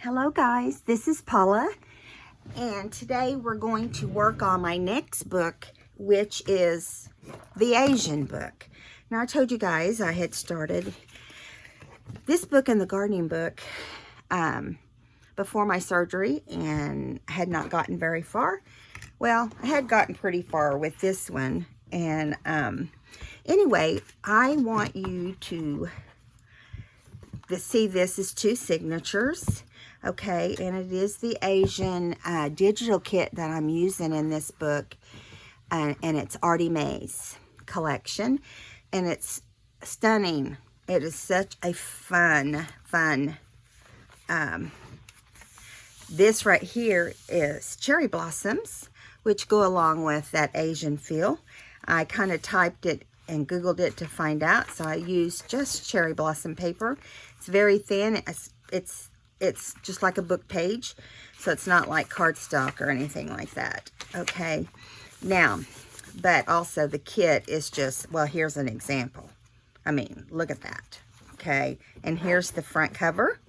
Hello guys, this is Paula, and today we're going to work on my next book, which is the Asian book. Now I told you guys I had started this book and the gardening book before my surgery and had not gotten very far. Well, I had gotten pretty far with this one, and anyway, I want you to see this is two signatures. Okay, and it is the Asian digital kit that I'm using in this book, and it's ARTYmaze collection, and it's stunning. It is such a fun. This right here is cherry blossoms, which go along with that Asian feel. I kind of typed it and Googled it to find out, so I used just cherry blossom paper. It's very thin. It's just like a book page, so it's not like cardstock or anything like that. Okay, now, but also the kit is just, well, here's an example. I mean, look at that. Okay, and here's the front cover.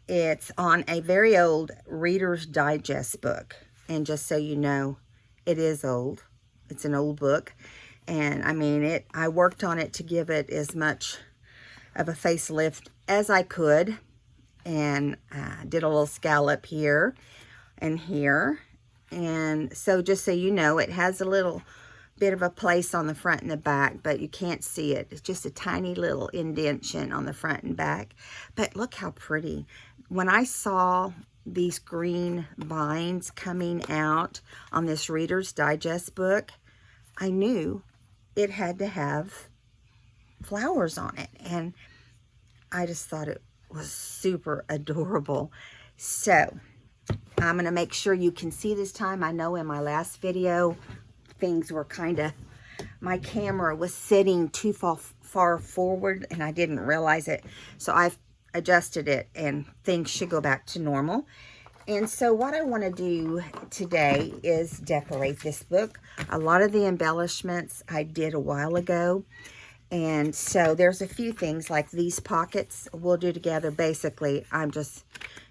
It's on a very old Reader's Digest book, and just so you know, it is old. It's an old book, and I mean, I worked on it to give it as much of a facelift as I could, and did a little scallop here and here, and so just so you know, it has a little bit of a place on the front and the back, but you can't see it. It's just a tiny little indentation on the front and back, but look how pretty. When I saw these green vines coming out on this Reader's Digest book, I knew it had to have flowers on it, and I just thought it was super adorable. So I'm going to make sure you can see this time. I know in my last video things were kind of, my camera was sitting too far forward and I didn't realize it, so I've adjusted it and things should go back to normal. And so what I want to do today is decorate this book. A lot of the embellishments I did a while ago, and so there's a few things like these pockets we'll do together. Basically, I'm just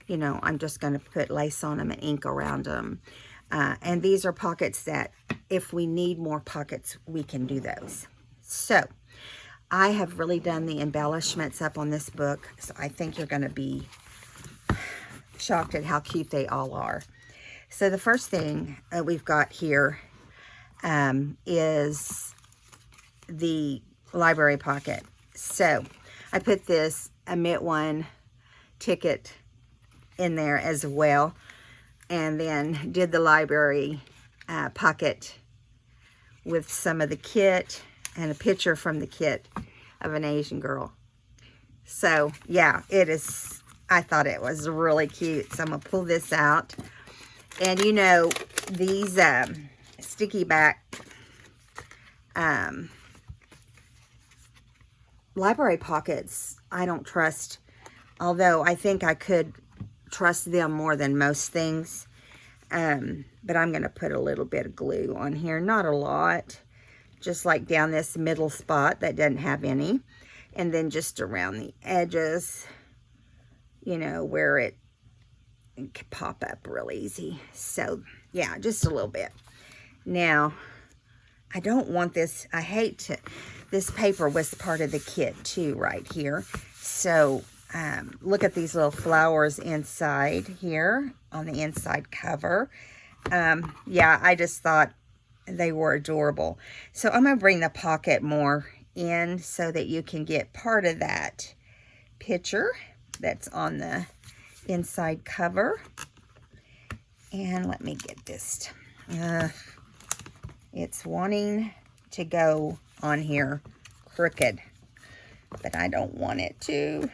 going to put lace on them and ink around them. And these are pockets that if we need more pockets, we can do those. So I have really done the embellishments up on this book, so I think you're going to be shocked at how cute they all are. So the first thing we've got here is the library pocket. So I put this Omit One ticket in there as well, and then did the library pocket with some of the kit and a picture from the kit of an Asian girl. So yeah, it is, I thought it was really cute. So I'm gonna pull this out, and you know, these sticky back library pockets I don't trust, although I think I could trust them more than most things. But I'm going to put a little bit of glue on here, not a lot, just like down this middle spot that doesn't have any, and then just around the edges, you know, where it can pop up real easy. So yeah, just a little bit. Now, I don't want this, I hate to, this paper was part of the kit too right here. So look at these little flowers inside here on the inside cover. Yeah, I just thought they were adorable. So I'm going to bring the pocket more in so that you can get part of that picture that's on the inside cover. And let me get this. It's wanting to go on here crooked, but I don't want it to.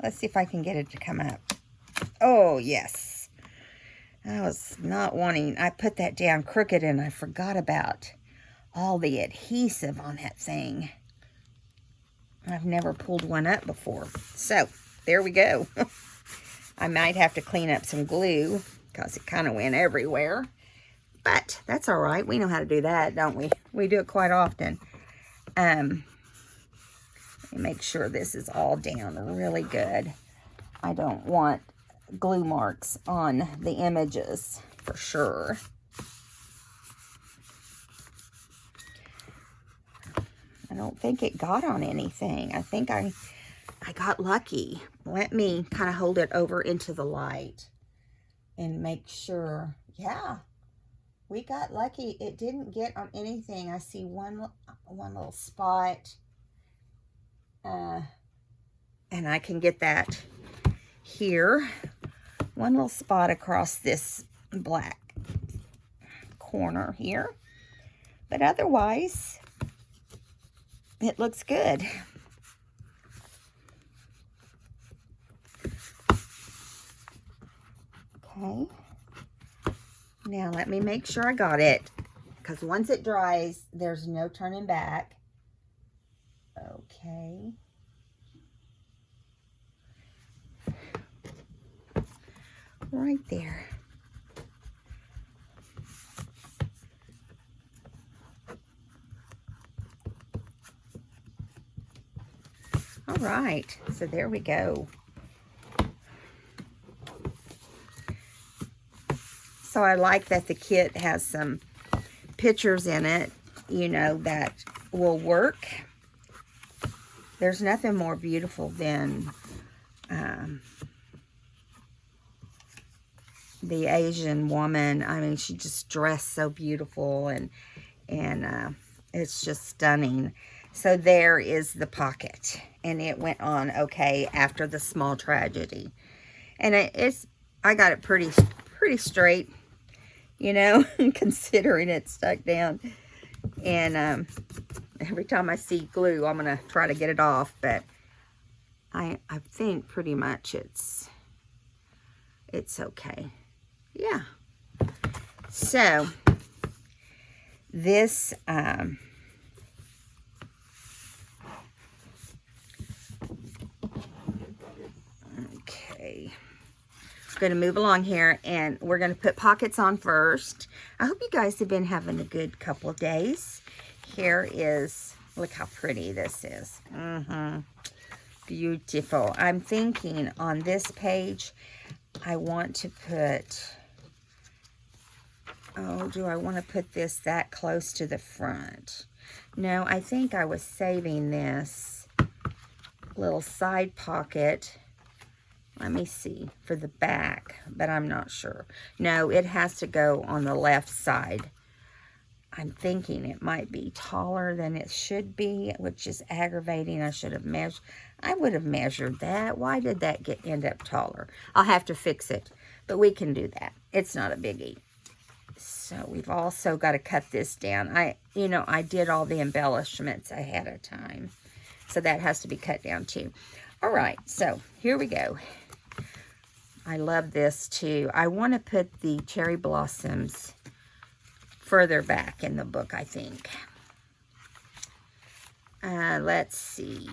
Let's see if I can get it to come up. Oh, yes. I was not wanting, I put that down crooked and I forgot about all the adhesive on that thing. I've never pulled one up before. So, there we go. I might have to clean up some glue because it kind of went everywhere. But that's all right. We know how to do that, don't we? We do it quite often. Let me make sure this is all down really good. I don't want glue marks on the images for sure. I don't think it got on anything. I think I got lucky. Let me kind of hold it over into the light and make sure. Yeah, we got lucky. It didn't get on anything. I see one little spot. And I can get that here. One little spot across this black corner here. But otherwise, it looks good. Okay. Now let me make sure I got it, because once it dries, there's no turning back. Okay. Right there. All right, so there we go. So I like that the kit has some pictures in it, you know, that will work. There's nothing more beautiful than the Asian woman. I mean, she just dressed so beautiful, and it's just stunning. So there is the pocket, and it went on okay after the small tragedy. And I got it pretty straight, you know, considering it stuck down. And every time I see glue, I'm gonna try to get it off, but I think pretty much it's okay. Yeah. So this okay, going to move along here, and we're going to put pockets on first. I hope you guys have been having a good couple of days. Here is, look how pretty this is. Beautiful. I'm thinking on this page I want to put, oh, do I want to put this that close to the front? No, I think I was saving this little side pocket, let me see, for the back, but I'm not sure. No, it has to go on the left side. I'm thinking it might be taller than it should be, which is aggravating. I should have measured. I would have measured that. Why did that end up taller? I'll have to fix it, but we can do that. It's not a biggie. So we've also got to cut this down. I did all the embellishments ahead of time, so that has to be cut down too. All right, so here we go. I love this too. I want to put the cherry blossoms further back in the book, I think. Let's see.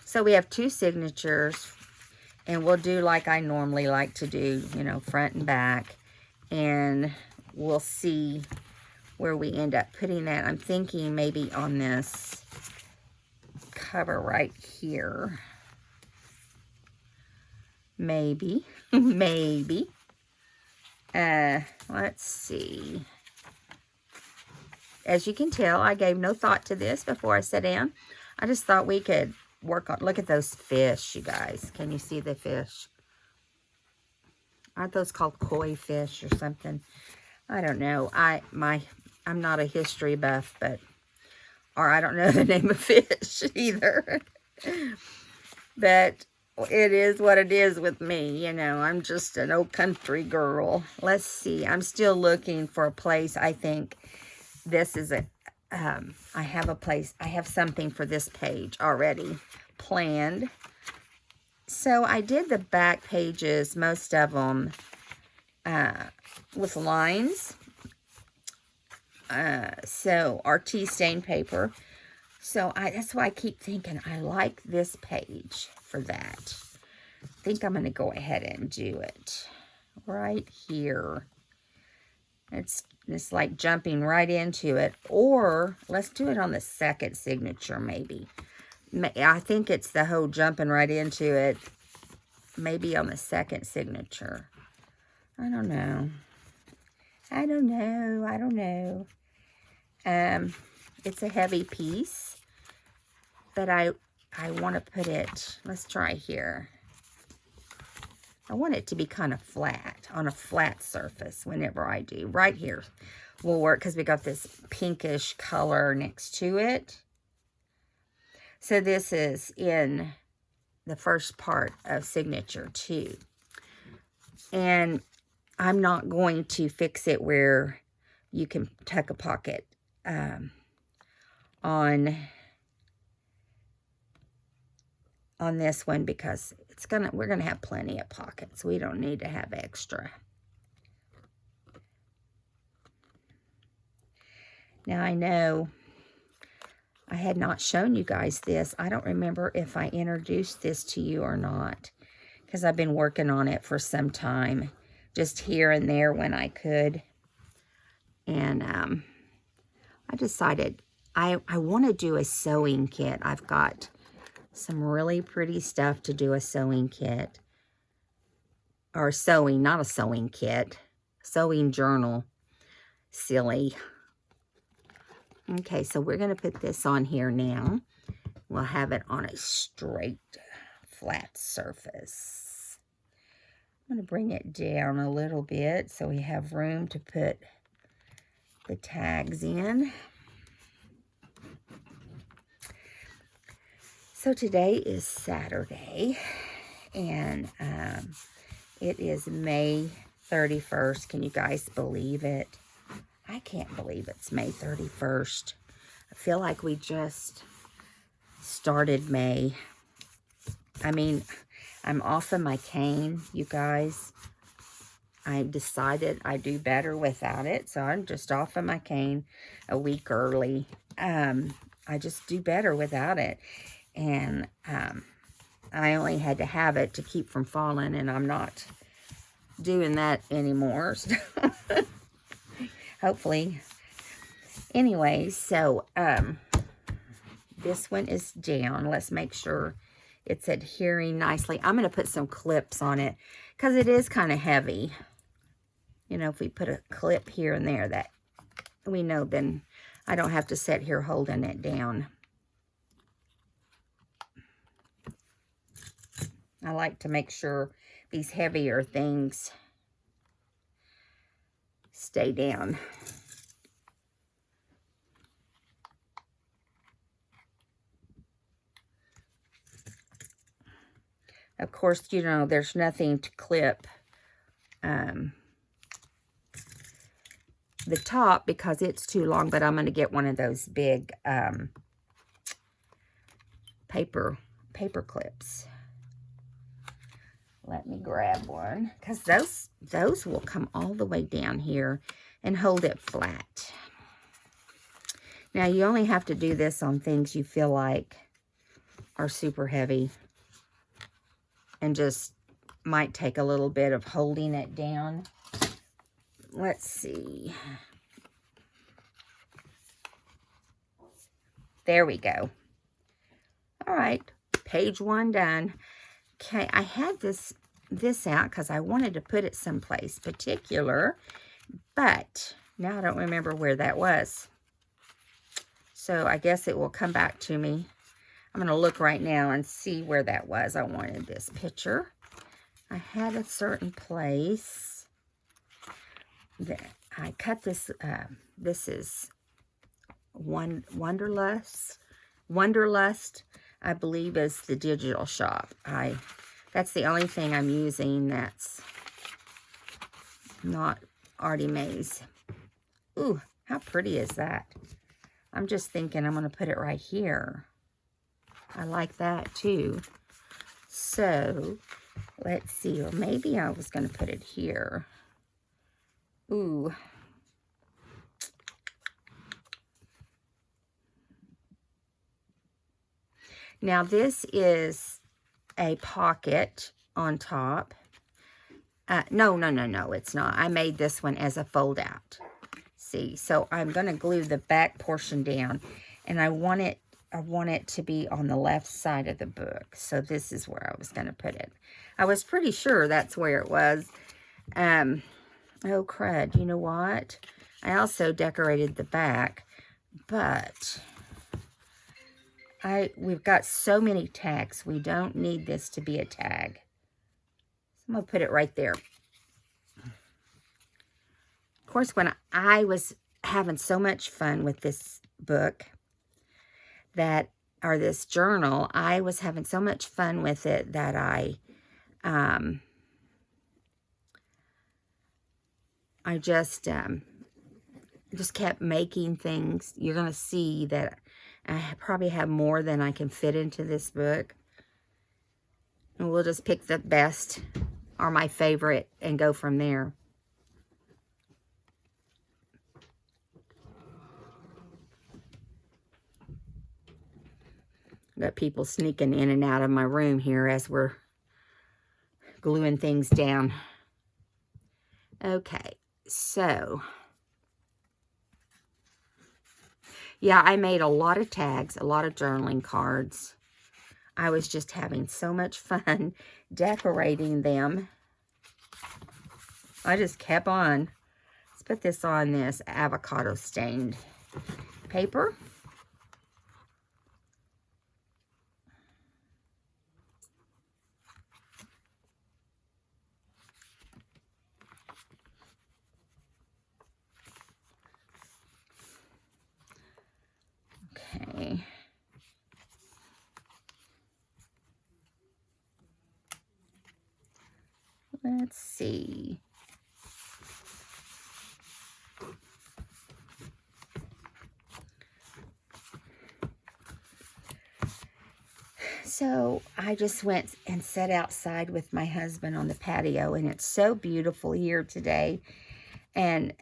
So we have 2 signatures, and we'll do like I normally like to do, you know, front and back, and we'll see where we end up putting that. I'm thinking maybe on this cover right here. Maybe. Maybe. Let's see. As you can tell, I gave no thought to this before I sat down. I just thought we could work on, look at those fish, you guys. Can you see the fish? Aren't those called koi fish or something? I don't know. I'm not a history buff, or I don't know the name of fish either. But it is what it is with me, you know. I'm just an old country girl. Let's see. I'm still looking for a place. I think this is I have a place. I have something for this page already planned. So I did the back pages, most of them, with lines. So ARTY stained paper. So that's why I keep thinking I like this page for that. I think I'm going to go ahead and do it right here. It's like jumping right into it. Or let's do it on the second signature maybe. I think it's the whole jumping right into it maybe on the second signature. I don't know. I don't know. It's a heavy piece, but I want to put it, let's try here. I want it to be kind of flat, on a flat surface whenever I do. Right here will work because we got this pinkish color next to it. So this is in the first part of signature 2. And I'm not going to fix it where you can tuck a pocket on this one, because we're gonna have plenty of pockets. We don't need to have extra. Now I know I had not shown you guys this. I don't remember if I introduced this to you or not, because I've been working on it for some time, just here and there when I could. And I decided I want to do a sewing kit. I've got some really pretty stuff to do a sewing kit. Or sewing, not a sewing kit. Sewing journal. Silly. Okay, so we're going to put this on here now. We'll have it on a straight, flat surface. I'm going to bring it down a little bit so we have room to put the tags in. So today is Saturday, and it is May 31st. Can you guys believe it? I can't believe it's May 31st. I feel like we just started May. I mean, I'm off of my cane, you guys. I decided I do better without it, so I'm just off of my cane a week early. I just do better without it. And I only had to have it to keep from falling, and I'm not doing that anymore. So hopefully. Anyway, so this one is down. Let's make sure it's adhering nicely. I'm going to put some clips on it because it is kind of heavy. You know, if we put a clip here and there, that we know, then I don't have to sit here holding it down. I like to make sure these heavier things stay down. Of course, you know, there's nothing to clip the top because it's too long, but I'm going to get one of those big paper clips. Let me grab one, because those will come all the way down here and hold it flat. Now, you only have to do this on things you feel like are super heavy and just might take a little bit of holding it down. Let's see. There we go. All right, page 1 done. Okay, I had this out because I wanted to put it someplace particular, but now I don't remember where that was. So I guess it will come back to me. I'm going to look right now and see where that was. I wanted this picture. I had a certain place that I cut this. This is Wonderlust. I believe is the digital shop. That's the only thing I'm using that's not ARTYmaze. Ooh, how pretty is that? I'm just thinking I'm going to put it right here. I like that too. So, let's see. Or maybe I was going to put it here. Ooh. Now, this is a pocket on top. No, it's not. I made this one as a fold out. See, so I'm going to glue the back portion down, and I want it want it to be on the left side of the book. So this is where I was going to put it. I was pretty sure that's where it was. Oh, crud. You know what? I also decorated the back, but we've got so many tags. We don't need this to be a tag. So I'm going to put it right there. Of course, when I was having so much fun with this book, or this journal, I was having so much fun with it that I just kept making things. You're going to see that I probably have more than I can fit into this book. And we'll just pick the best or my favorite and go from there. Got people sneaking in and out of my room here as we're gluing things down. Okay, so yeah, I made a lot of tags, a lot of journaling cards. I was just having so much fun decorating them. I just kept on. Let's put this on this avocado stained paper. Okay. Let's see. So I just went and sat outside with my husband on the patio, and it's so beautiful here today. And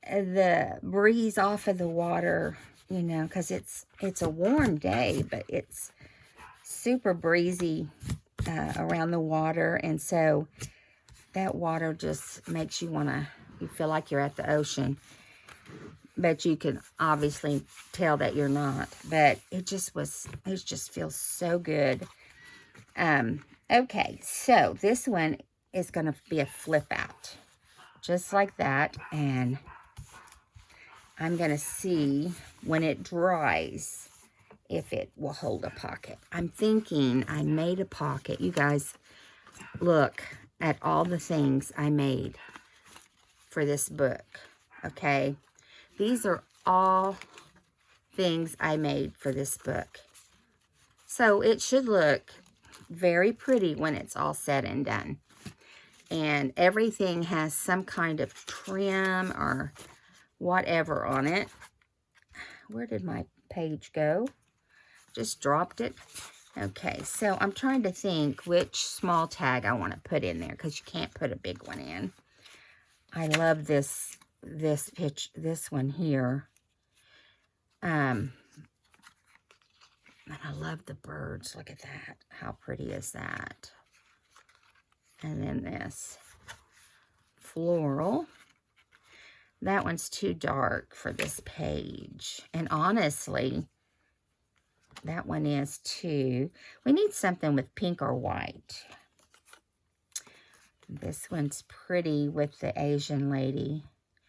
the breeze off of the water, you know, because it's a warm day, but it's super breezy around the water. And so that water just makes you you feel like you're at the ocean. But you can obviously tell that you're not. But it just feels so good. Okay, so this one is going to be a flip out. Just like that. And I'm going to see when it dries if it will hold a pocket. I'm thinking I made a pocket. You guys, look at all the things I made for this book. Okay? These are all things I made for this book. So it should look very pretty when it's all said and done. And everything has some kind of trim or whatever on it. Where did my page go? Just dropped it. Okay, so I'm trying to think which small tag I want to put in there, because you can't put a big one in. I love this one here. And I love the birds. Look at that. How pretty is that? And then this floral. That one's too dark for this page. And honestly, that one is too. We need something with pink or white. This one's pretty with the Asian lady.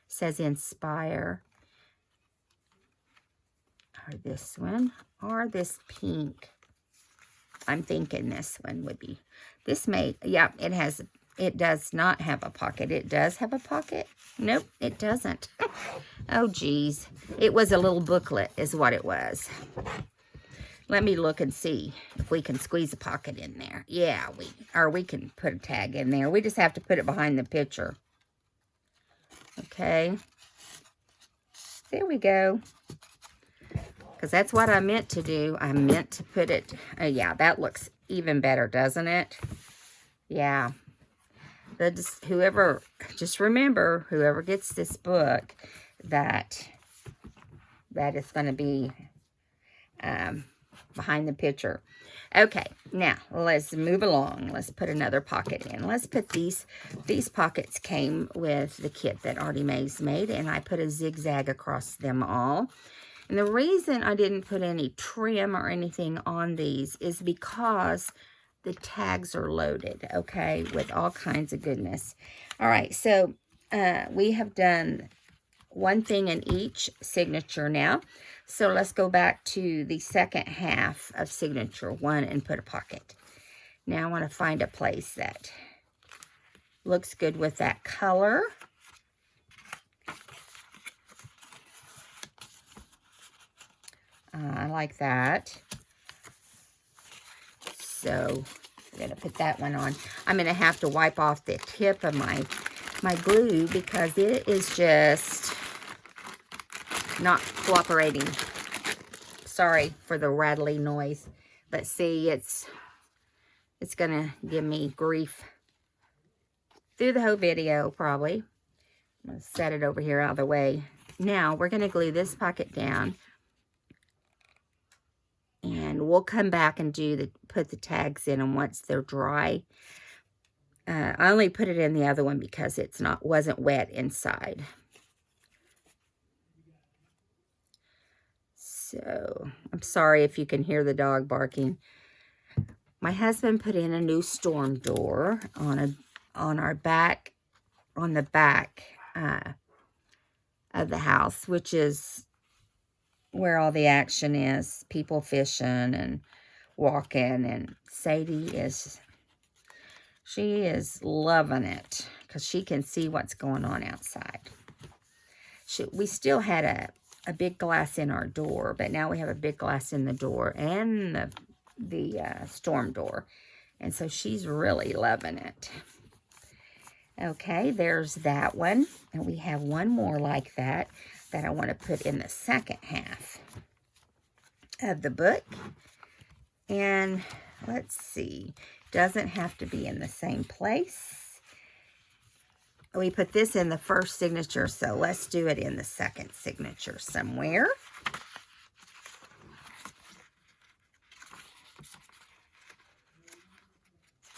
It says inspire. Or this one. Or this pink. I'm thinking this one would be. This may, yeah, it does not have a pocket. It does have a pocket? Nope, it doesn't. Oh, geez. It was a little booklet is what it was. Let me look and see if we can squeeze a pocket in there. Yeah, we can put a tag in there. We just have to put it behind the picture. Okay. There we go. Because that's what I meant to do. I meant to put it... yeah, that looks even better, doesn't it? Yeah. Just remember, whoever gets this book, that is going to be behind the picture. Okay, now let's move along. Let's put another pocket in. Let's put these pockets came with the kit that ARTYmaze made, and I put a zigzag across them all. And the reason I didn't put any trim or anything on these is because the tags are loaded, okay, with all kinds of goodness. All right, so we have done one thing in each signature now. So let's go back to the second half of signature 1 and put a pocket. Now I want to find a place that looks good with that color. I like that. So I'm going to put that one on. I'm going to have to wipe off the tip of my glue because it is just not cooperating. Sorry for the rattly noise. But see, it's going to give me grief through the whole video, probably. I'm going to set it over here out of the way. Now, we're going to glue this pocket down. And we'll come back and put the tags in, and once they're dry. I only put it in the other one because wasn't wet inside. So, I'm sorry if you can hear the dog barking. My husband put in a new storm door on the back of the house, which is where all the action is. People fishing and walking, and Sadie she is loving it because she can see what's going on outside. We still had a big glass in our door, but now we have a big glass in the door and the storm door, and so she's really loving it. Okay, there's that one, and we have one more like that I want to put in the second half of the book. And let's see, doesn't have to be in the same place. We put this in the first signature, so let's do it in the second signature somewhere.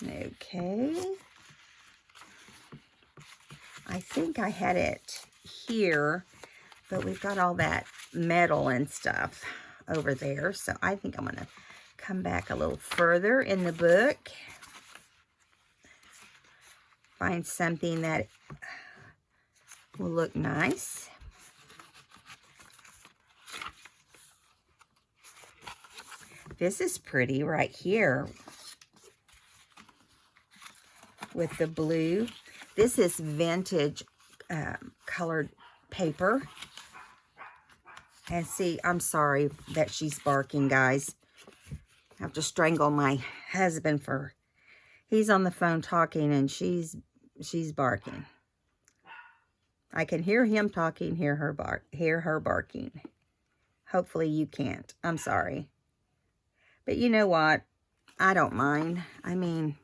Okay. I think I had it here, but we've got all that metal and stuff over there, so I think I'm going to come back a little further in the book. Find something that will look nice. This is pretty right here with the blue. This is vintage colored paper. And see, I'm sorry that she's barking, guys. I have to strangle my husband he's on the phone talking, and she's barking. I can hear him talking, hear her barking. Hopefully you can't. I'm sorry. But you know what? I don't mind. I mean,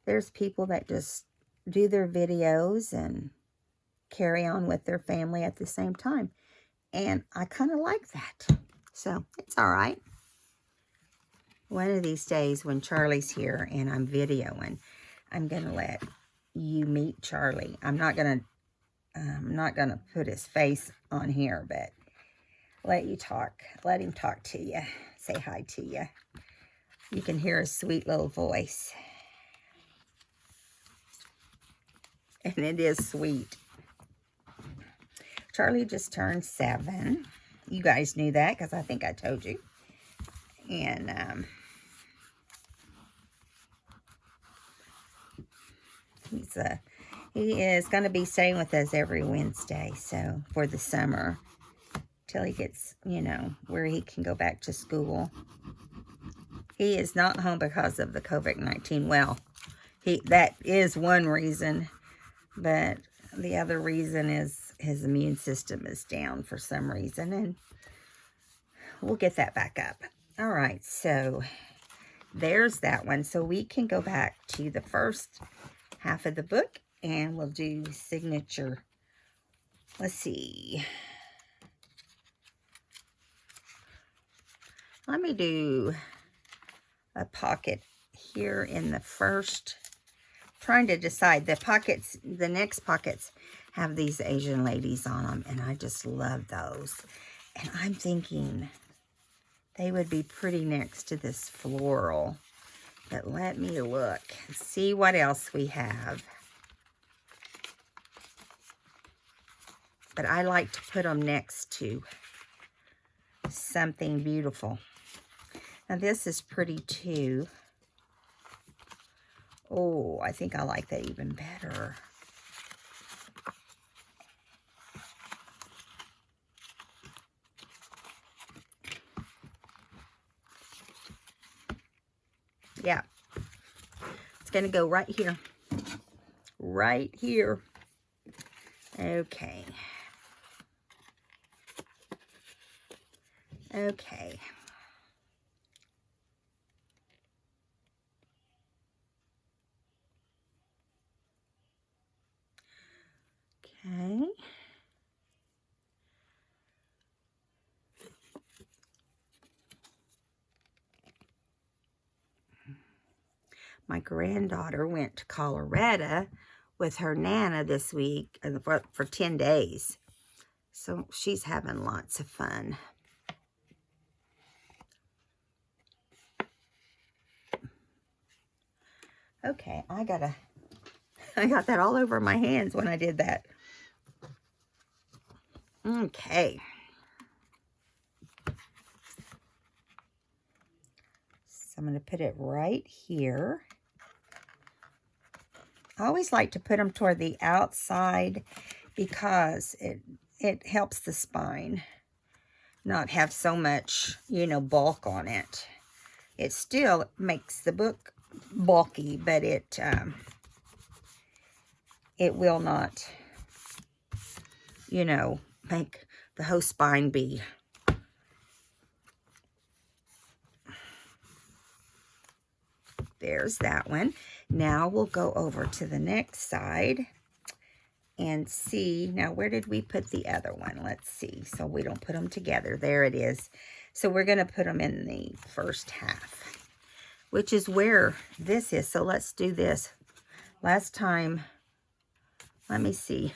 there's people that just do their videos and carry on with their family at the same time. And I kind of like that. So, it's all right. One of these days when Charlie's here and I'm videoing, I'm going to let you meet Charlie. I'm not going to put his face on here, but let him talk to you. Say hi to you. You can hear his sweet little voice. And it is sweet. Charlie just turned 7. You guys knew that because I think I told you. And he is going to be staying with us every Wednesday, so for the summer, till he gets, where he can go back to school. He is not home because of the COVID-19. Well, that is one reason, but the other reason is his immune system is down for some reason, and we'll get that back up. All right, so there's that one. So we can go back to the first half of the book, and we'll do signature. Let's see. Let me do a pocket here in the first. Trying to decide. The next pockets have these Asian ladies on them, and I just love those. And I'm thinking they would be pretty next to this floral. But let me look and see what else we have. But I like to put them next to something beautiful. Now this is pretty too. Oh, I think I like that even better. Yeah. It's going to go right here. Right here. Okay. Okay. Okay. My granddaughter went to Colorado with her Nana this week for 10 days. So she's having lots of fun. Okay, I got that all over my hands when I did that. Okay. So I'm going to put it right here. I always like to put them toward the outside because it helps the spine not have so much, you know, bulk on it. It still makes the book bulky, but it will not, you know, make the whole spine be. There's that one. Now we'll go over to the next side and see. Now, where did we put the other one? Let's see. So we don't put them together. There it is. So we're going to put them in the first half, which is where this is. So let's do this. Last time, let me see.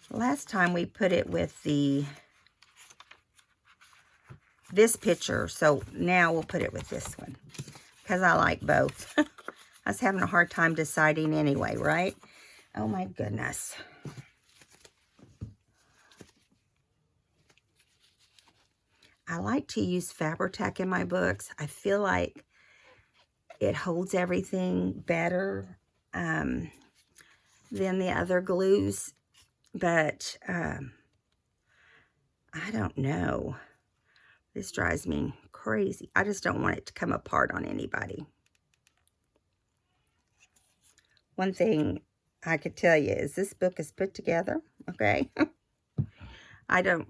Last time we put it with this picture. So now we'll put it with this one because I like both. I was having a hard time deciding anyway, right? Oh my goodness. I like to use Fabri-Tac in my books. I feel like it holds everything better than the other glues. But I don't know. This drives me crazy. I just don't want it to come apart on anybody. One thing I could tell you is this book is put together, okay? I don't,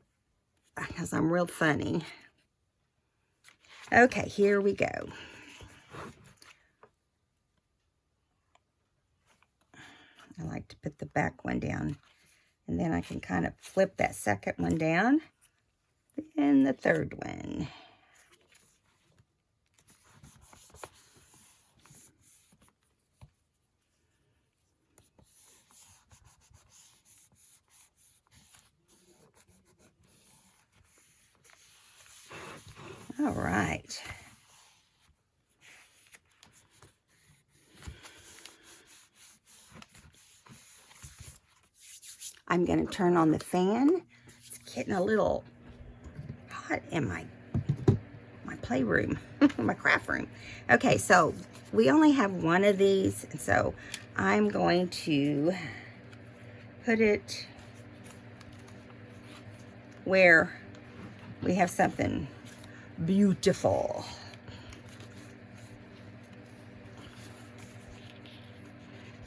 because I'm real funny. Okay, here we go. I like to put the back one down, and then I can kind of flip that second one down, and the third one. All right. I'm going to turn on the fan. It's getting a little hot in my playroom, my craft room. Okay, so we only have one of these, and so I'm going to put it where we have something beautiful.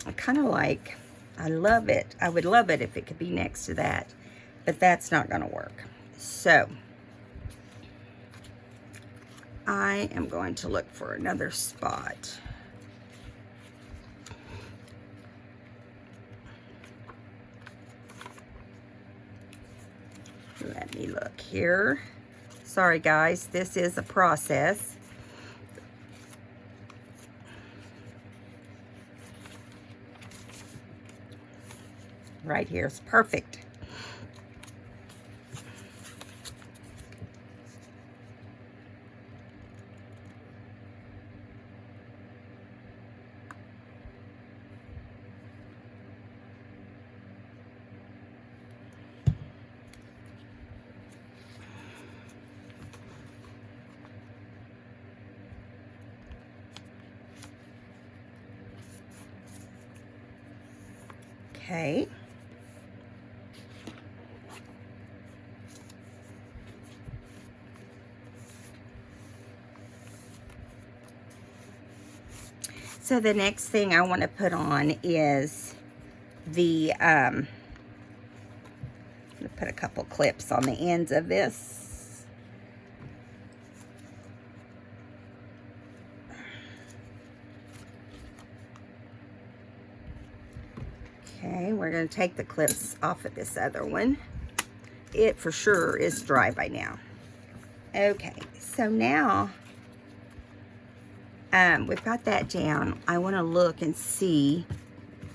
I kind of like, I love it. I would love it if it could be next to that, but that's not going to work. So I am going to look for another spot. Let me look here. Sorry guys, this is a process. Right here is perfect. Okay. So the next thing I want to put on is the, I'm going to put a couple clips on the ends of this. Okay, we're going to take the clips off of this other one. It for sure is dry by now. Okay, so now we've got that down. I want to look and see.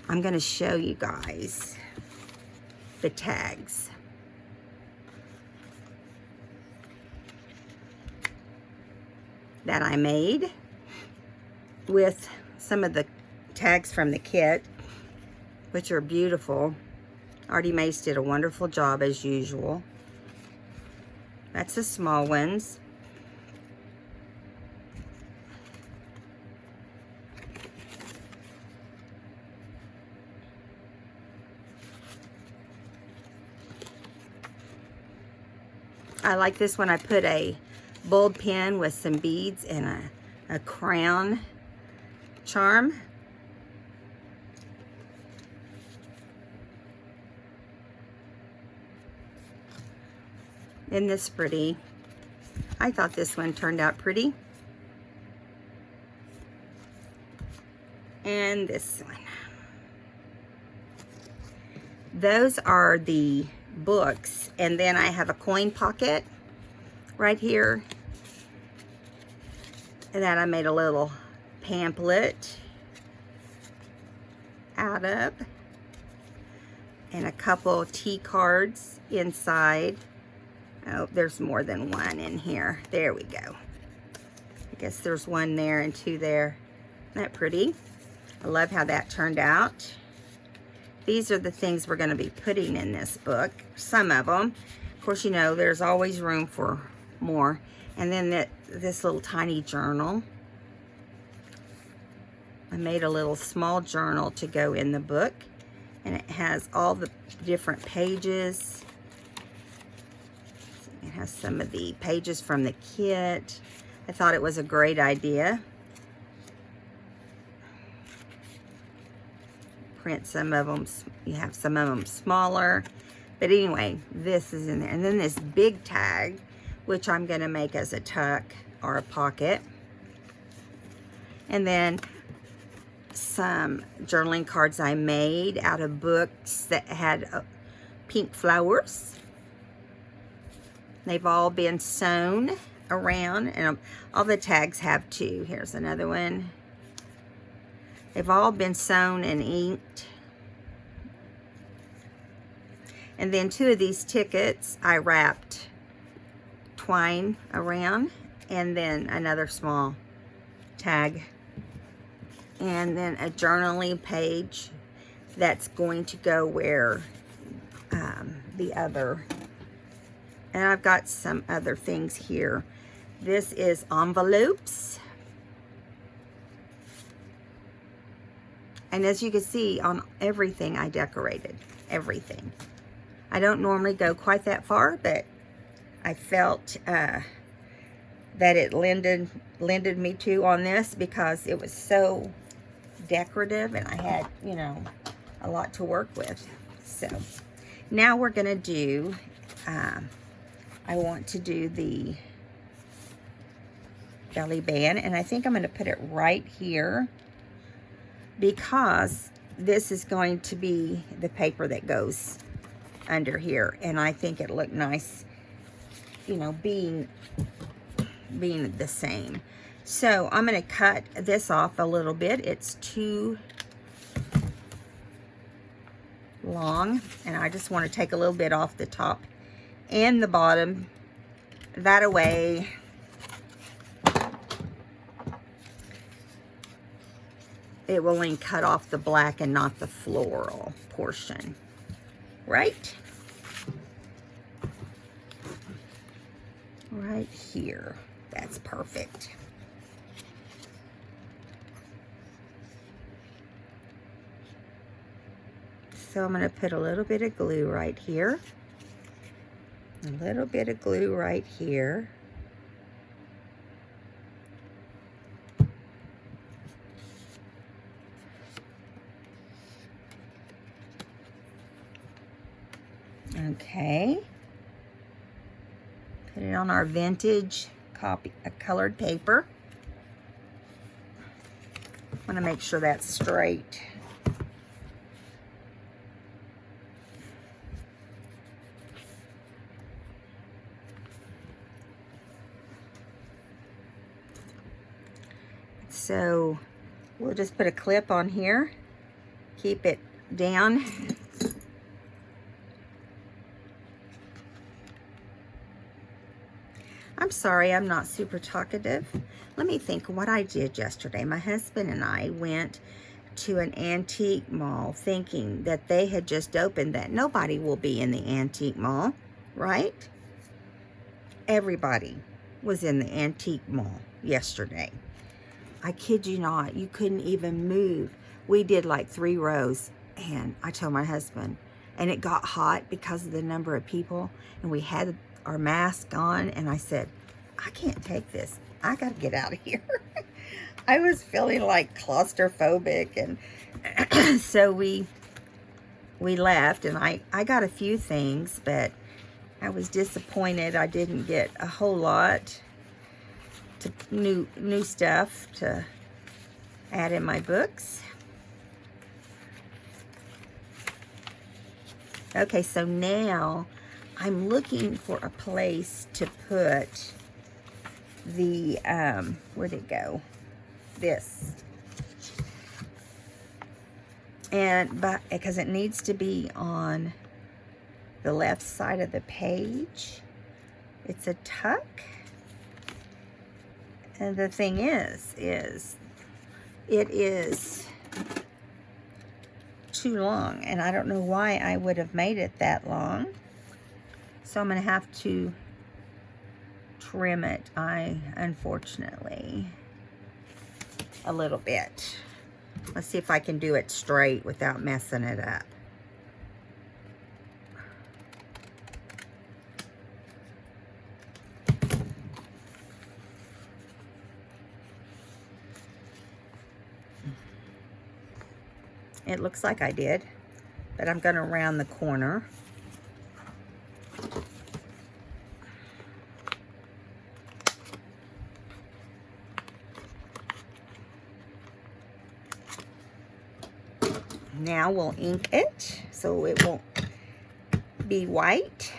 I'm going to show you guys the tags. That I made with some of the tags from the kit, which are beautiful. ARTYmaze did a wonderful job as usual. That's the small ones. I like this one. I put a bold pen with some beads and a crown charm. Isn't this pretty? I thought this one turned out pretty. And this one. Those are the books, and then I have a coin pocket right here that I made a little pamphlet out of, and a couple tea cards inside. Oh, there's more than one in here. There we go. I guess there's one there and two there. Isn't that pretty? I love how that turned out. These are the things we're going to be putting in this book. Some of them. Of course, you know, there's always room for more. And then this little tiny journal. I made a little small journal to go in the book. And it has all the different pages. It has some of the pages from the kit. I thought it was a great idea. Print some of them, you have some of them smaller, but anyway, this is in there. And then this big tag, which I'm going to make as a tuck or a pocket, and then some journaling cards I made out of books that had pink flowers. They've all been sewn around, and all the tags have too. Here's another one. They've all been sewn and inked. And then two of these tickets I wrapped twine around, and then another small tag. And then a journaling page that's going to go where the other. And I've got some other things here. This is envelopes. And as you can see, on everything I decorated, everything. I don't normally go quite that far, but I felt that it lended me to on this because it was so decorative and I had, you know, a lot to work with. So now we're going to do, I want to do the belly band, and I think I'm going to put it right here, because this is going to be the paper that goes under here, and I think it looked nice, you know, being the same. So I'm going to cut this off a little bit. It's too long, and I just want to take a little bit off the top and the bottom. That way it will only cut off the black and not the floral portion, right? Right here. That's perfect. So I'm going to put a little bit of glue right here. A little bit of glue right here. Okay. Put it on our vintage colored paper. I want to make sure that's straight. So we'll just put a clip on here, keep it down. I'm sorry, I'm not super talkative. Let me think what I did yesterday. My husband and I went to an antique mall thinking that they had just opened, that nobody will be in the antique mall, right? Everybody was in the antique mall yesterday. I kid you not, you couldn't even move. We did like 3 rows, and I told my husband, and it got hot because of the number of people, and we had our mask on, and I said, I can't take this. I gotta get out of here. I was feeling like claustrophobic, and so we left, and I got a few things, but I was disappointed I didn't get a whole lot to new stuff to add in my books. Okay, so now I'm looking for a place to put the where'd it go? This. And because it needs to be on the left side of the page. It's a tuck. And the thing is it is too long, and I don't know why I would have made it that long. So I'm going to have to trim it, unfortunately, a little bit. Let's see if I can do it straight without messing it up. It looks like I did, but I'm going to round the corner. Now we'll ink it so it won't be white.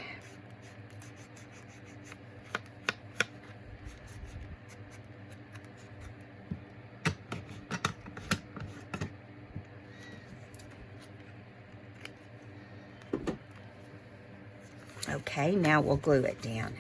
Okay, now we'll glue it down.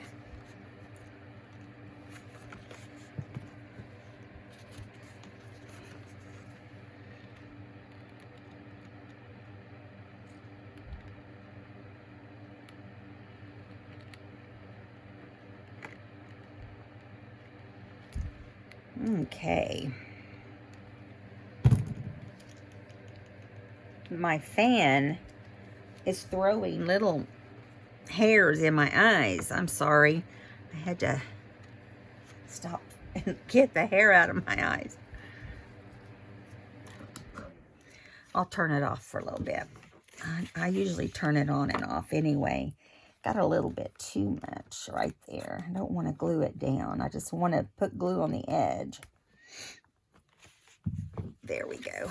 Okay. My fan is throwing little hairs in my eyes. I'm sorry. I had to stop and get the hair out of my eyes. I'll turn it off for a little bit. I usually turn it on and off anyway. Got a little bit too much right there. I don't want to glue it down. I just want to put glue on the edge. There we go.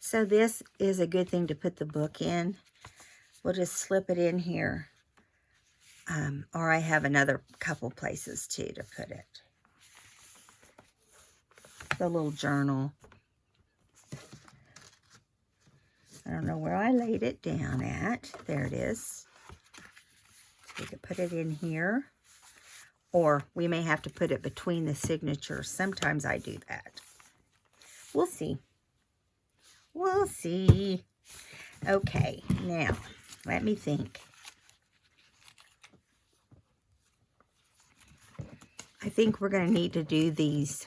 So this is a good thing to put the book in. We'll just slip it in here. Or I have another couple places too to put it. The little journal. I don't know where I laid it down at. There it is. We could put it in here. Or we may have to put it between the signatures. Sometimes I do that. We'll see. We'll see. Okay, now, let me think. I think we're going to need to do these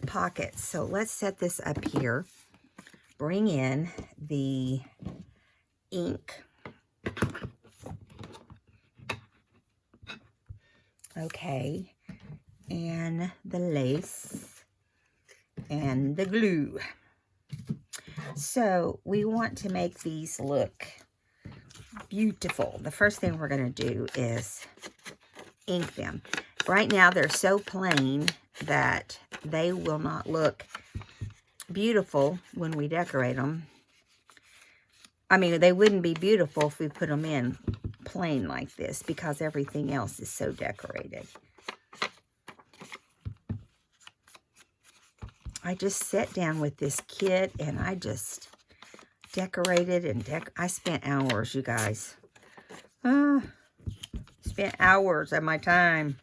pockets. So let's set this up here. Bring in the ink. Okay, and the lace and the glue. So we want to make these look beautiful. The first thing we're going to do is ink them. Right now they're so plain that they will not look beautiful when we decorate them. I mean, they wouldn't be beautiful if we put them in plain like this because everything else is so decorated. I just sat down with this kit and I just decorated and I spent hours, you guys. Spent hours of my time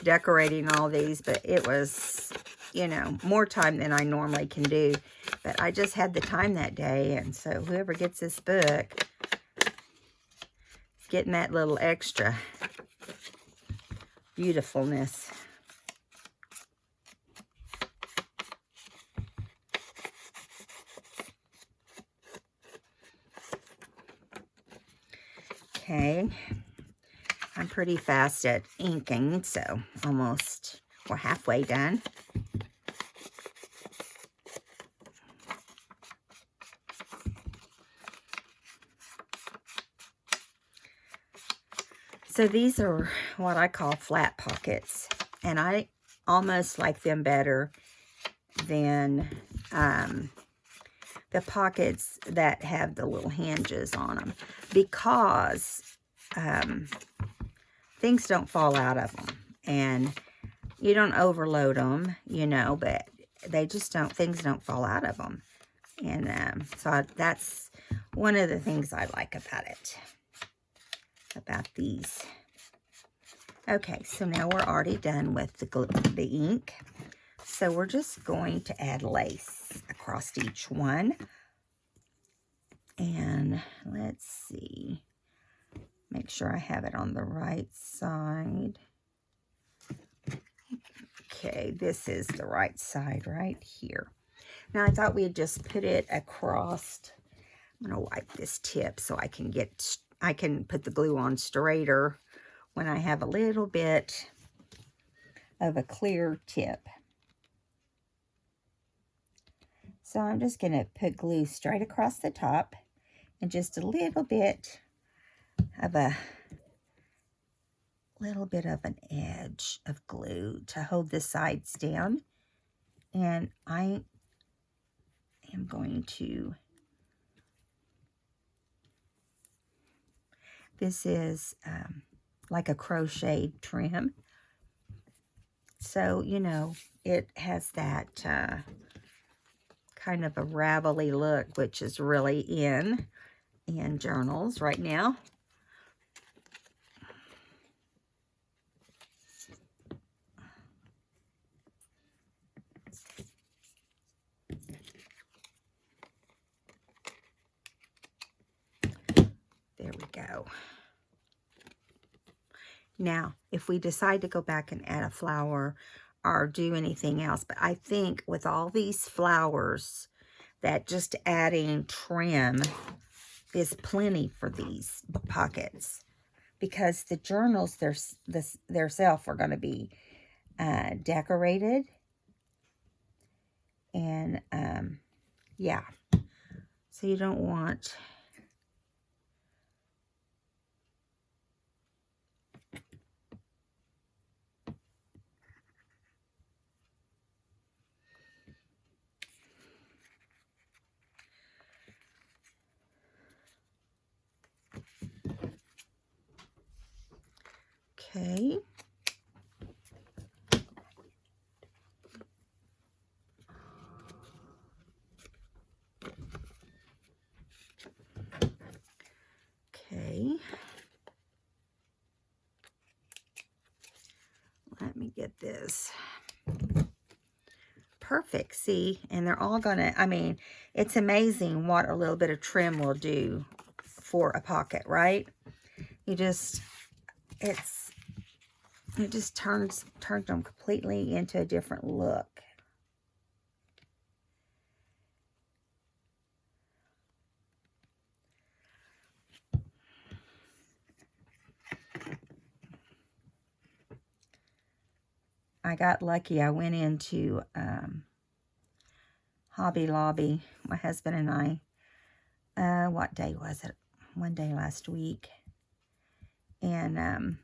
decorating all these, but it was, you know, more time than I normally can do. But I just had the time that day, and so whoever gets this book is getting that little extra beautifulness. Okay, I'm pretty fast at inking, so almost, we're halfway done. So these are what I call flat pockets, and I almost like them better than the pockets that have the little hinges on them, because things don't fall out of them, and you don't overload them, you know, but they just don't, things don't fall out of them. And so that's one of the things I like about it, about these. Okay, so now we're already done with the ink. So we're just going to add lace across each one. And let's see, make sure I have it on the right side. Okay, this is the right side right here. Now I thought we'd just put it across. I'm gonna wipe this tip so I can put the glue on straighter when I have a little bit of a clear tip. So I'm just going to put glue straight across the top and just a little bit of an edge of glue to hold the sides down. And I am going to, this is like a crocheted trim. So, you know, it has that kind of a ravelly look, which is really in journals right now. There we go. Now, if we decide to go back and add a flower or do anything else, but I think with all these flowers that just adding trim is plenty for these pockets, because the journals themselves are going to be decorated, and yeah, so you don't want okay. Okay. is. Perfect, see? And they're all gonna, I mean, it's amazing what a little bit of trim will do for a pocket, right? You just, it just turns them completely into a different look. I got lucky. I went into Hobby Lobby, my husband and I. What day was it? One day last week. And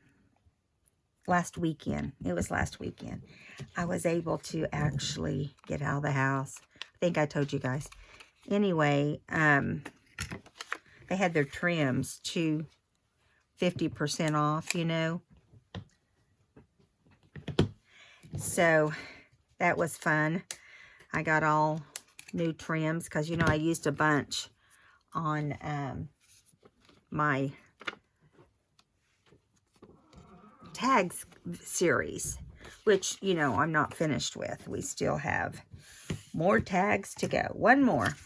last weekend. It was last weekend. I was able to actually get out of the house. I think I told you guys. Anyway, they had their trims to 50% off, you know. So that was fun. I got all new trims because, you know, I used a bunch on my tags series, which, you know, I'm not finished with. We still have more tags to go. One more.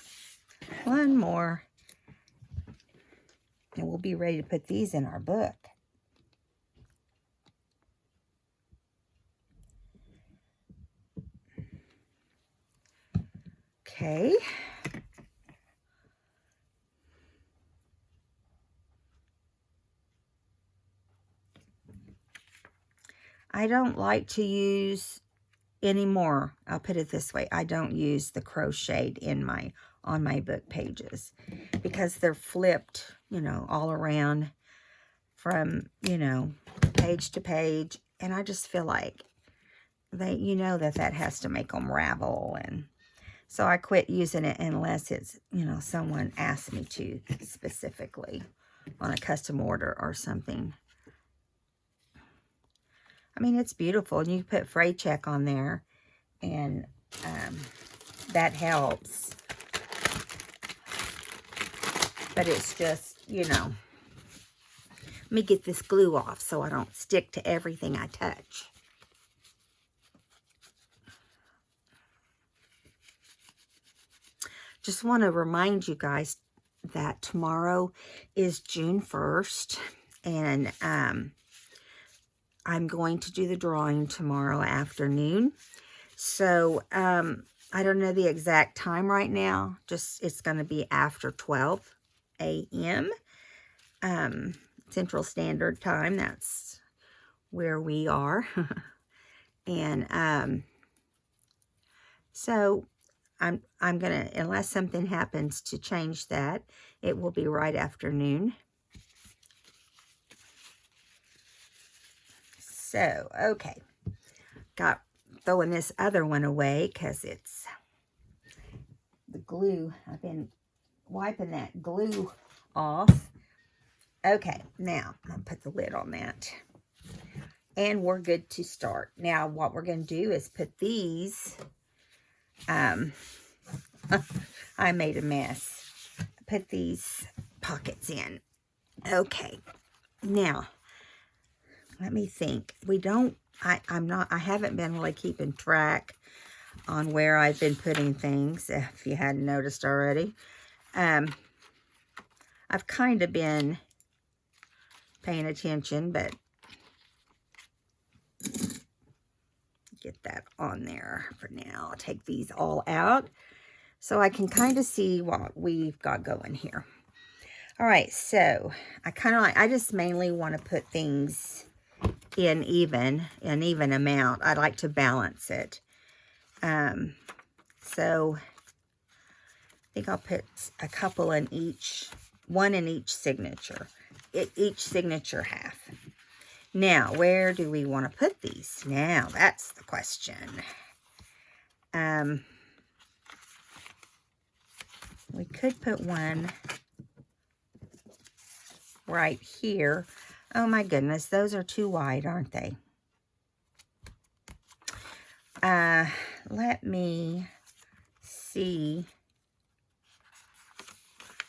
And we'll be ready to put these in our book. Okay. I don't like to use anymore. I'll put it this way. I don't use the crocheted on my book pages because they're flipped, you know, all around from, you know, page to page. And I just feel like you know, that has to make them ravel. And so I quit using it unless it's, you know, someone asks me to specifically on a custom order or something. I mean, it's beautiful. And you put fray check on there, and that helps. But it's just, you know, let me get this glue off so I don't stick to everything I touch. Just want to remind you guys that tomorrow is June 1st, and I'm going to do the drawing tomorrow afternoon. So, I don't know the exact time right now. Just, it's going to be after 12 a.m. Central Standard Time. That's where we are. And, so, I'm going to, unless something happens to change that, it will be right afternoon. So, okay, got throwing this other one away because it's the glue. I've been wiping that glue off. Okay, now I'm going to put the lid on that. And we're good to start. Now, what we're going to do is put these, I made a mess. Put these pockets in. Okay, now, let me think. I haven't been really keeping track on where I've been putting things, if you hadn't noticed already. I've kind of been paying attention, but get that on there for now. I'll take these all out so I can kind of see what we've got going here. All right, so I just mainly want to put things in an even amount. I like to balance it. So I think I'll put a couple in each, one in each signature. Each signature half. Now, where do we want to put these? Now, that's the question. We could put one right here. Oh my goodness, those are too wide, aren't they? Let me see.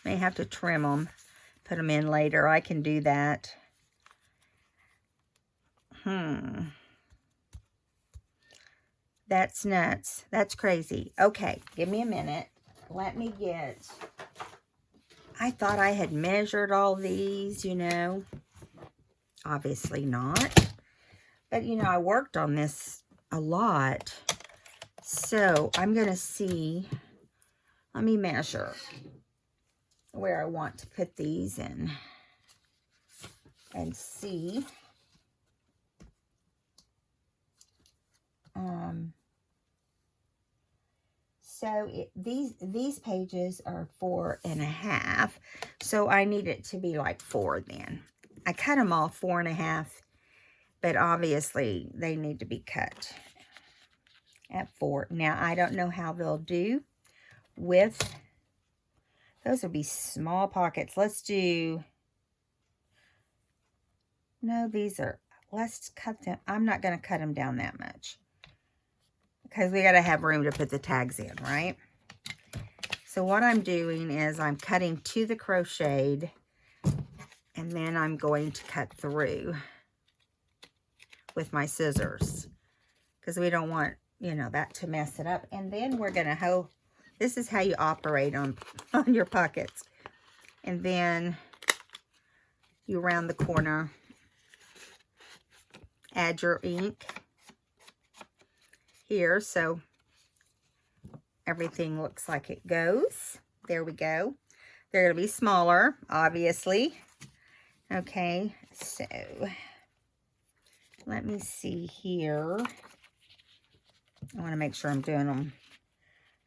May have to trim them, put them in later. I can do that. That's nuts. That's crazy. Okay, give me a minute. Let me get... I thought I had measured all these, you know. Obviously not. But, you know, I worked on this a lot. So, I'm going to see... Let me measure where I want to put these in. And see... So these pages are 4.5. So I need it to be like 4 then. I cut them all 4.5, but obviously they need to be cut at 4. Now I don't know how they'll do with, those will be small pockets. Let's do, no, these are, let's cut them. I'm not going to cut them down that much, because we got to have room to put the tags in, right? So what I'm doing is I'm cutting to the crocheted, and then I'm going to cut through with my scissors, because we don't want, you know, that to mess it up. And then we're going to hoe. This is how you operate on your pockets. And then you round the corner, add your ink here, so everything looks like it goes. There we go. They're going to be smaller, obviously. Okay, so let me see here. I want to make sure I'm doing them.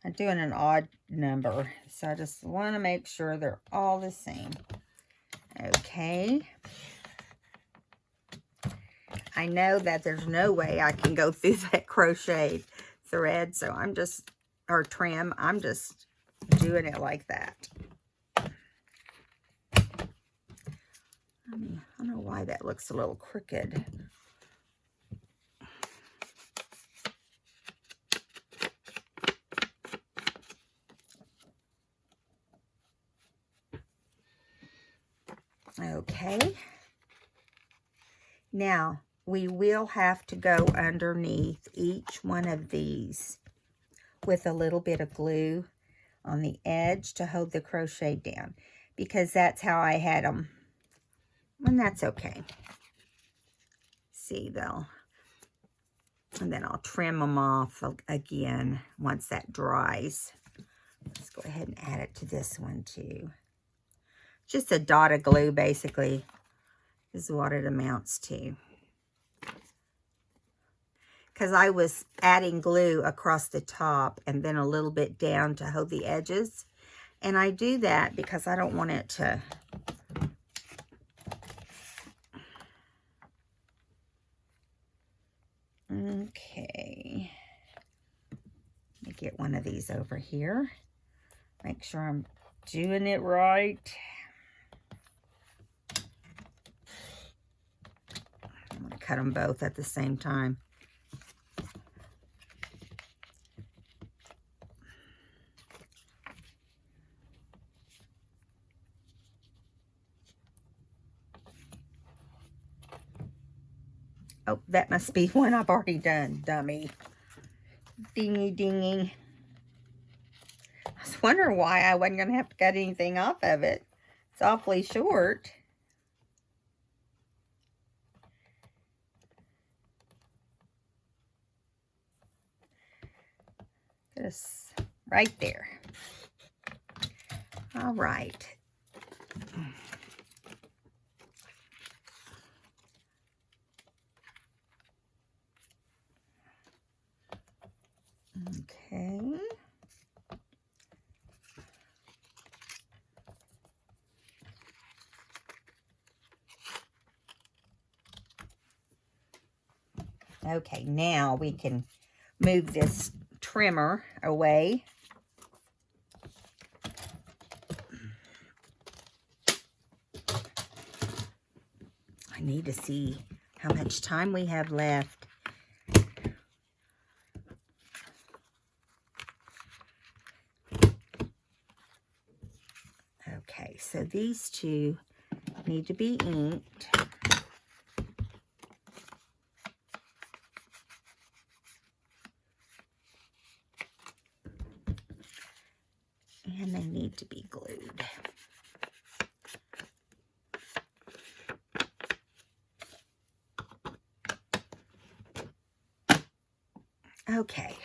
I'm doing an odd number, so I just want to make sure they're all the same. Okay. I know that there's no way I can go through that crochet thread, so I'm just, or trim, I'm just doing it like that. I don't know why that looks a little crooked. Okay. Now, we will have to go underneath each one of these with a little bit of glue on the edge to hold the crochet down, because that's how I had them. And that's okay. See, though. And then I'll trim them off again once that dries. Let's go ahead and add it to this one too. Just a dot of glue, basically, is what it amounts to. Because I was adding glue across the top and then a little bit down to hold the edges. And I do that because I don't want it to... Okay. Let me get one of these over here. Make sure I'm doing it right. I'm going to cut them both at the same time. Oh, that must be one I've already done, dummy. Dingy, dingy. I was wondering why I wasn't going to have to cut anything off of it. It's awfully short. Just right there. All right. Okay. Okay, now we can move this trimmer away. I need to see how much time we have left. Okay, so these two need to be inked. be glued. Okay.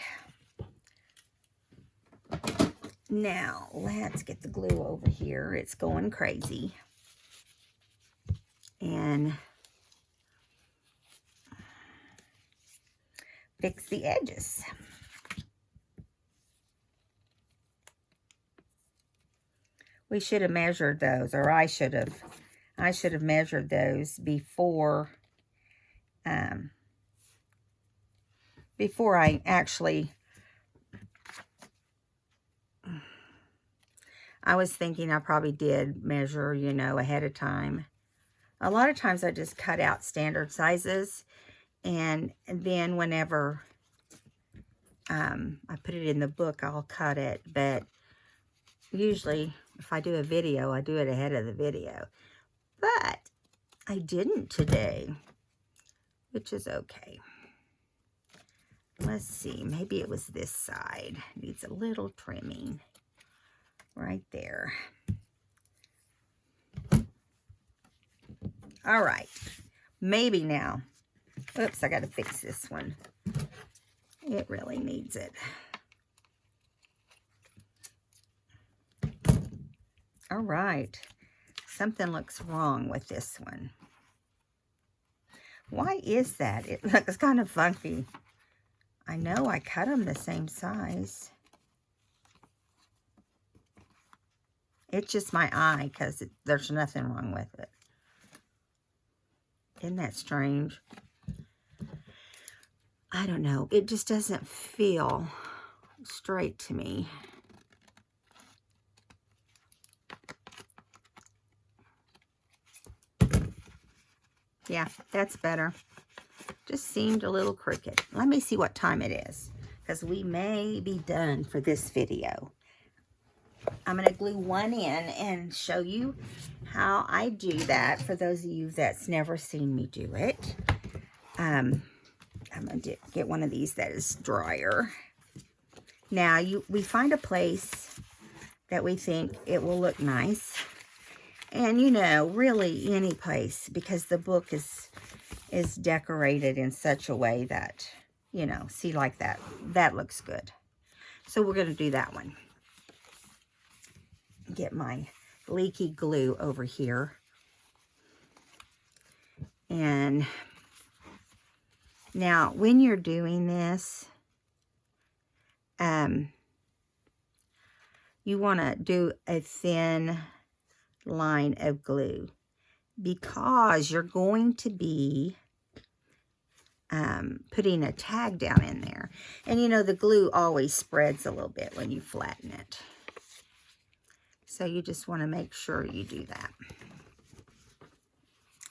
Now, let's get the glue over here. It's going crazy. And fix the edges. We should have measured those, or I should have measured those before I actually, I was thinking I probably did measure, you know, ahead of time. A lot of times I just cut out standard sizes, and then whenever I put it in the book, I'll cut it. But usually if I do a video, I do it ahead of the video. But I didn't today, which is okay. Let's see, maybe it was this side. Needs a little trimming right there. All right, maybe now. Oops, I got to fix this one. It really needs it. All right, something looks wrong with this one. Why is that? It looks kind of funky. I know I cut them the same size. It's just my eye, because there's nothing wrong with it. Isn't that strange? I don't know. It just doesn't feel straight to me. Yeah, that's better. Just seemed a little crooked. Let me see what time it is, because we may be done for this video. I'm going to glue one in and show you how I do that for those of you that's never seen me do it. I'm going to get one of these that is drier. Now, we find a place that we think it will look nice. And, you know, really any place, because the book is decorated in such a way that, you know, see, like that. That looks good. So we're going to do that one. Get my leaky glue over here. And now, when you're doing this, you want to do a thin line of glue, because you're going to be putting a tag down in there. And you know, the glue always spreads a little bit when you flatten it. So you just want to make sure you do that.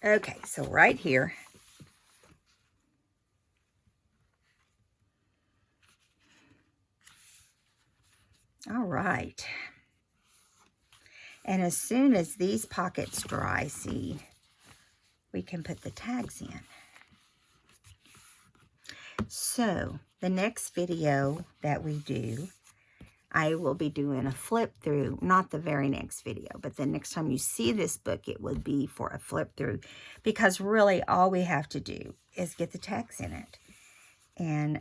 Okay, so right here, all right. And as soon as these pockets dry, see, we can put the tags in. So the next video that we do, I will be doing a flip through, not the very next video, but the next time you see this book, it will be for a flip through, because really all we have to do is get the tags in it. And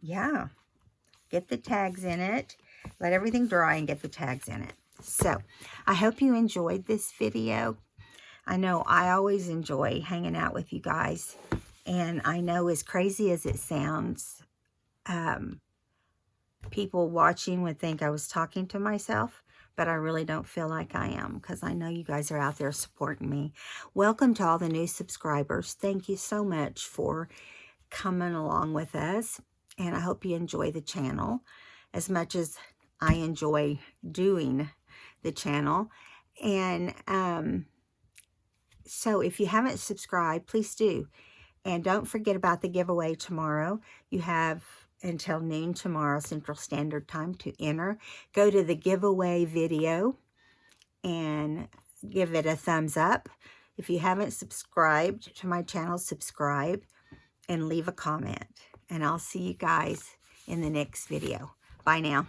yeah, get the tags in it, let everything dry and get the tags in it. So I hope you enjoyed this video. I know I always enjoy hanging out with you guys. And I know, as crazy as it sounds, people watching would think I was talking to myself, but I really don't feel like I am, because I know you guys are out there supporting me. Welcome to all the new subscribers. Thank you so much for coming along with us, and I hope you enjoy the channel as much as I enjoy doing the channel. And so if you haven't subscribed, please do. And don't forget about the giveaway tomorrow. You have until noon tomorrow, Central Standard Time, to enter. Go to the giveaway video and give it a thumbs up. If you haven't subscribed to my channel, subscribe and leave a comment. And I'll see you guys in the next video. Bye now.